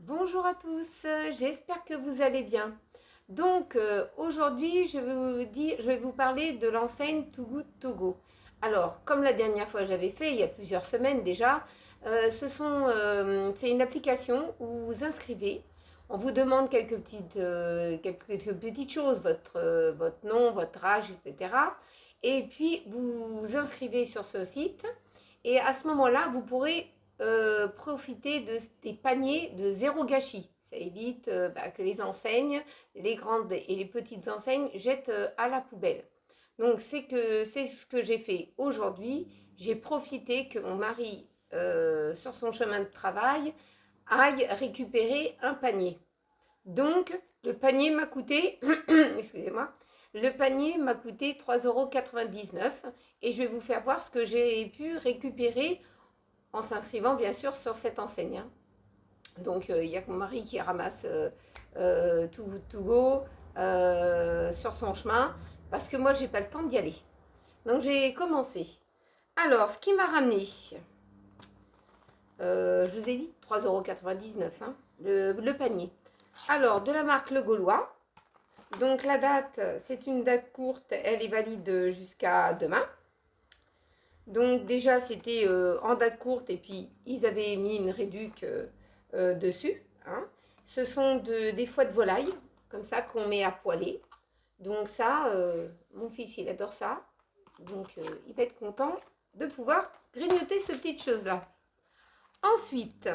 Bonjour à tous, j'espère que vous allez bien. Donc aujourd'hui, je vais vous parler de l'enseigne Too Good To Go. Alors, comme la dernière fois j'avais fait, il y a plusieurs semaines déjà, c'est une application où vous vous inscrivez. On vous demande quelques petites choses, votre nom, votre âge, etc. Et puis, vous vous inscrivez sur ce site. Et à ce moment-là, vous pourrez profiter des paniers de zéro gâchis. Ça évite que les enseignes, les grandes et les petites enseignes jettent à la poubelle. Donc c'est ce que j'ai fait aujourd'hui. J'ai profité que mon mari, sur son chemin de travail, aille récupérer un panier. Donc le panier m'a coûté, excusez-moi, le panier m'a coûté 3,99 € et je vais vous faire voir ce que j'ai pu récupérer en s'inscrivant bien sûr sur cette enseigne, hein. Donc il y a que mon mari qui ramasse tout go sur son chemin parce que moi j'ai pas le temps d'y aller. Donc j'ai commencé. Alors ce qui m'a ramené, je vous ai dit 3,99 € hein, le panier. Alors de la marque Le Gaulois. Donc la date, c'est une date courte, elle est valide jusqu'à demain. Donc déjà c'était en date courte et puis ils avaient mis une réduc dessus, hein. Ce sont des foies de volaille, comme ça qu'on met à poêler. Donc ça, mon fils il adore ça. Donc il va être content de pouvoir grignoter ces petites choses-là. Ensuite,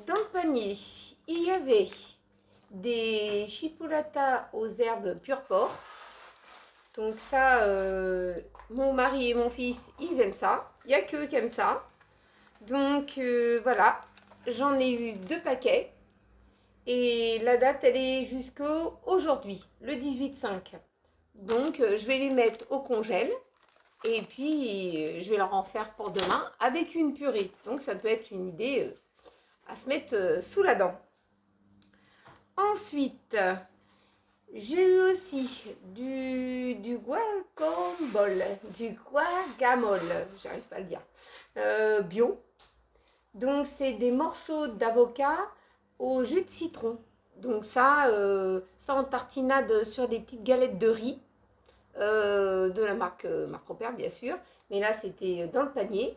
dans le panier, il y avait des chipolatas aux herbes pure porc. Donc ça, mon mari et mon fils, ils aiment ça. Il n'y a qu'eux qui aiment ça. Donc voilà, j'en ai eu 2 paquets. Et la date, elle est jusqu'au aujourd'hui, le 18/5. Donc je vais les mettre au congèle. Et puis je vais leur en faire pour demain avec une purée. Donc ça peut être une idée à se mettre sous la dent. Ensuite, j'ai eu aussi du guacamole, j'arrive pas à le dire, bio. Donc c'est des morceaux d'avocat au jus de citron. Donc ça en tartinade sur des petites galettes de riz, de la marque Repère bien sûr. Mais là c'était dans le panier.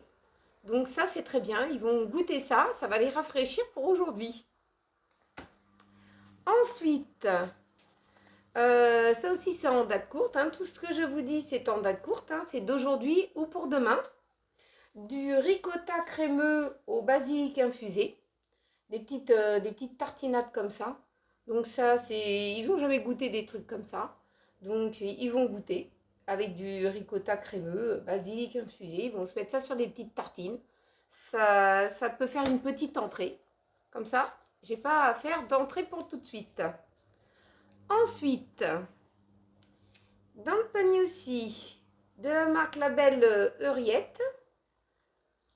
Donc ça c'est très bien, ils vont goûter ça, ça va les rafraîchir pour aujourd'hui. Ensuite, ça aussi, c'est en date courte, hein. Tout ce que je vous dis, c'est en date courte, hein. C'est d'aujourd'hui ou pour demain. Du ricotta crémeux au basilic infusé. Des petites tartinades comme ça. Donc ça, ils n'ont jamais goûté des trucs comme ça. Donc ils vont goûter avec du ricotta crémeux, basilic infusé. Ils vont se mettre ça sur des petites tartines. Ça peut faire une petite entrée. Comme ça, j'ai pas à faire d'entrée pour tout de suite. Ensuite, dans le panier aussi, de la marque Label Euriette,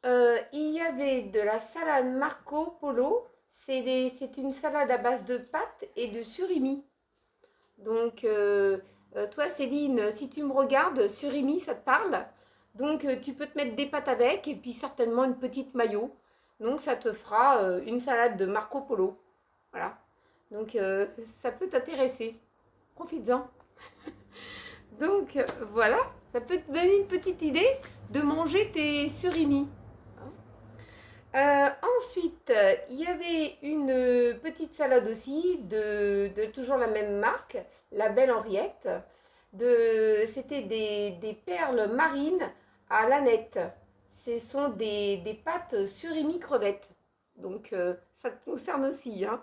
il y avait de la salade Marco Polo. C'est une salade à base de pâtes et de surimi. Donc, toi, Céline, si tu me regardes, surimi, ça te parle? Donc, tu peux te mettre des pâtes avec et puis certainement une petite mayo. Donc, ça te fera une salade de Marco Polo. Voilà. Donc, ça peut t'intéresser. Profites-en. Donc voilà, ça peut te donner une petite idée de manger tes surimi. Ensuite, il y avait une petite salade aussi de toujours la même marque, la Belle Henriette. C'était des perles marines à l'aneth. Ce sont des pâtes surimi crevettes. Donc ça te concerne aussi, hein.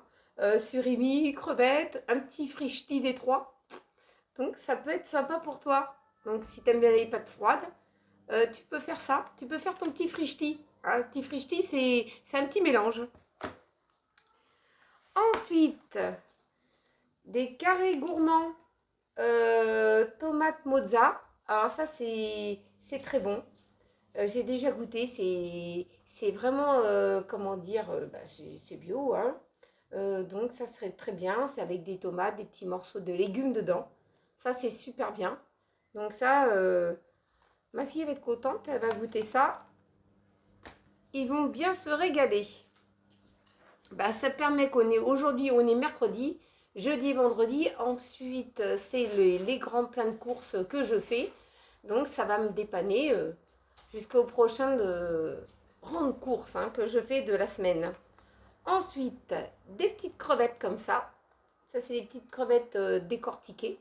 Surimi, crevettes, un petit frichti des trois. Donc ça peut être sympa pour toi. Donc si tu aimes bien les pâtes froides, tu peux faire ça. Tu peux faire ton petit frichti. Un petit frichti, c'est un petit mélange. Ensuite, des carrés gourmands tomates mozza. Alors ça, c'est très bon. J'ai déjà goûté. C'est vraiment, comment dire, c'est bio, hein. Donc ça serait très bien. C'est avec des tomates, des petits morceaux de légumes dedans. Ça, c'est super bien. Donc ça, ma fille va être contente, elle va goûter ça. Ils vont bien se régaler. bah, ça permet qu'on est aujourd'hui, on est mercredi, jeudi, vendredi. Ensuite, c'est les grands pleins de courses que je fais. Donc, ça va me dépanner jusqu'au prochain grande course que je fais de la semaine. Ensuite, des petites crevettes comme ça. Ça, c'est des petites crevettes décortiquées.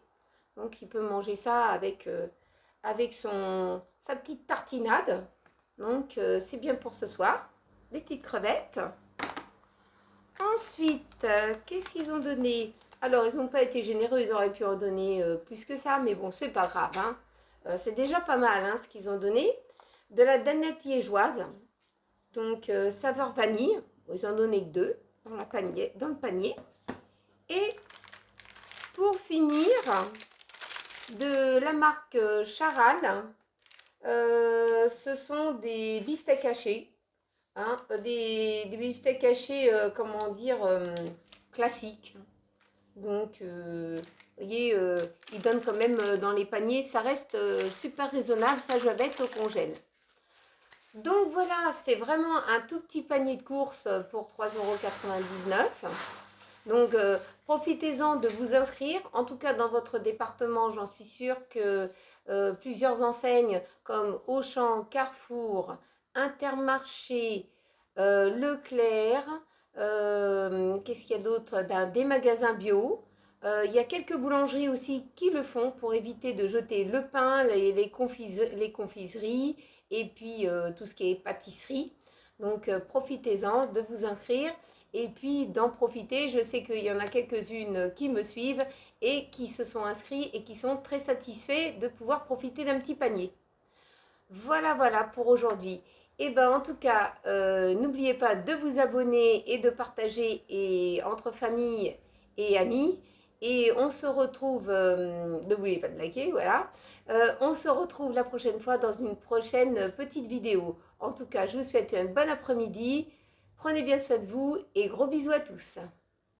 Donc, il peut manger ça avec sa petite tartinade. Donc, c'est bien pour ce soir. Des petites crevettes. Ensuite, qu'est-ce qu'ils ont donné? Alors, ils n'ont pas été généreux, ils auraient pu en donner plus que ça, mais bon, c'est pas grave. C'est déjà pas mal ce qu'ils ont donné. De la danette liégeoise, donc saveur vanille. Ils en donné que 2 dans le panier. Et pour finir, de la marque Charal, ce sont des beefsteaks hachés. Des beefsteaks hachés, comment dire, classiques. Donc, vous voyez, ils donnent quand même dans les paniers, ça reste super raisonnable, ça je vais mettre au congèle. Donc voilà, c'est vraiment un tout petit panier de courses pour 3,99 €. Donc profitez-en de vous inscrire. En tout cas, dans votre département, j'en suis sûre que plusieurs enseignes comme Auchan, Carrefour, Intermarché, Leclerc, qu'est-ce qu'il y a d'autre? Des magasins bio. Il y a quelques boulangeries aussi qui le font pour éviter de jeter le pain, les confiseries et puis tout ce qui est pâtisserie. Donc profitez-en de vous inscrire et puis d'en profiter. Je sais qu'il y en a quelques-unes qui me suivent et qui se sont inscrits et qui sont très satisfaits de pouvoir profiter d'un petit panier. Voilà, voilà pour aujourd'hui. Et ben en tout cas, n'oubliez pas de vous abonner et de partager entre famille et amis. Et on se retrouve, n'oubliez pas de liker, voilà. On se retrouve la prochaine fois dans une prochaine petite vidéo. En tout cas, je vous souhaite un bon après-midi. Prenez bien soin de vous et gros bisous à tous.